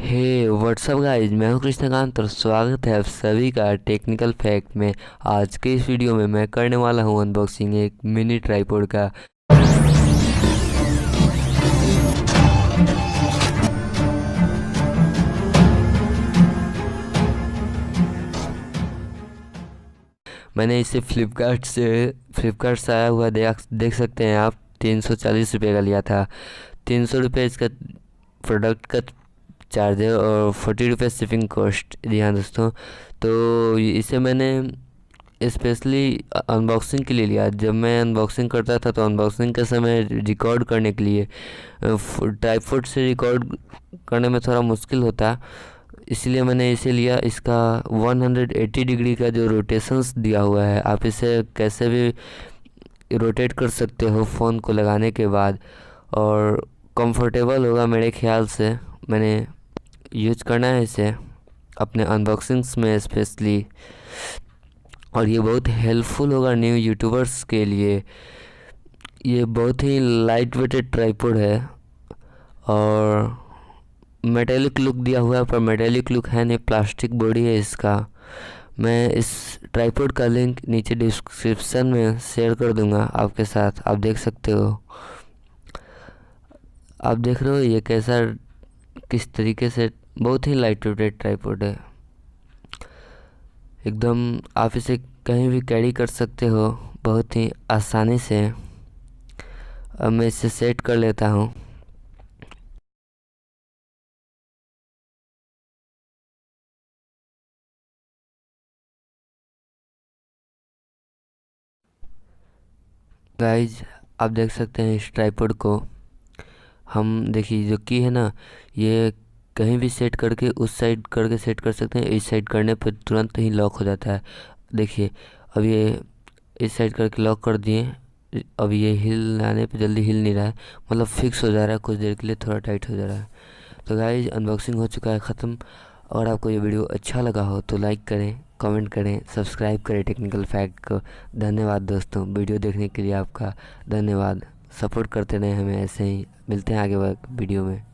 हे what's up guys, मैं हूं कृष्णकांत और स्वागत है आप सभी का टेक्निकल फैक्ट में। आज के इस वीडियो में मैं करने वाला हूं अनबॉक्सिंग एक मिनी ट्राइपॉड का। मैंने इसे फ्लिपकार्ट से आया हुआ देख सकते हैं आप। 340 रुपये का लिया था। 300 रुपये इसका प्रोडक्ट का चार्ज है और 40 रुपये शिपिंग कॉस्ट दिया दोस्तों। तो इसे मैंने स्पेशली अनबॉक्सिंग के लिए लिया। जब मैं अनबॉक्सिंग करता था तो अनबॉक्सिंग के समय रिकॉर्ड करने के लिए ट्राइपॉड से रिकॉर्ड करने में थोड़ा मुश्किल होता, इसलिए मैंने इसे लिया। इसका 180 डिग्री का जो रोटेशंस दिया हुआ है, आप इसे कैसे भी रोटेट कर सकते हो फ़ोन को लगाने के बाद, और कंफर्टेबल होगा मेरे ख्याल से। मैंने यूज करना है इसे अपने अनबॉक्सिंग्स में स्पेशली, और ये बहुत हेल्पफुल होगा न्यू यूट्यूबर्स के लिए। ये बहुत ही लाइट वेटेड ट्राइपॉड है और मेटेलिक लुक दिया हुआ है, पर मेटेलिक लुक है नहीं, प्लास्टिक बॉडी है इसका। मैं इस ट्राइपॉड का लिंक नीचे डिस्क्रिप्शन में शेयर कर दूंगा आपके साथ, आप देख सकते हो। आप देख रहे हो ये कैसा, किस तरीके से बहुत ही लाइट वेटेड ट्राइपॉड है एकदम। आप इसे कहीं भी कैरी कर सकते हो बहुत ही आसानी से। अब मैं इसे सेट कर लेता हूँ। गाइज, आप देख सकते हैं इस ट्राइपॉड को। हम देखिए जो की है ना, ये कहीं भी सेट करके उस साइड करके सेट कर सकते हैं। इस साइड करने पर तुरंत ही लॉक हो जाता है। देखिए अब ये इस साइड करके लॉक कर दिए। अब ये हिलाने पे जल्दी हिल नहीं रहा है, मतलब फिक्स हो जा रहा है। कुछ देर के लिए थोड़ा टाइट हो जा रहा है। तो गाइज, अनबॉक्सिंग हो चुका है ख़त्म। अगर आपको ये वीडियो अच्छा लगा हो तो लाइक करें, कमेंट करें, सब्सक्राइब करें टेक्निकल फैक्ट को। धन्यवाद दोस्तों, वीडियो देखने के लिए आपका धन्यवाद। सपोर्ट करते रहें हमें ऐसे ही। मिलते हैं आगे वीडियो में।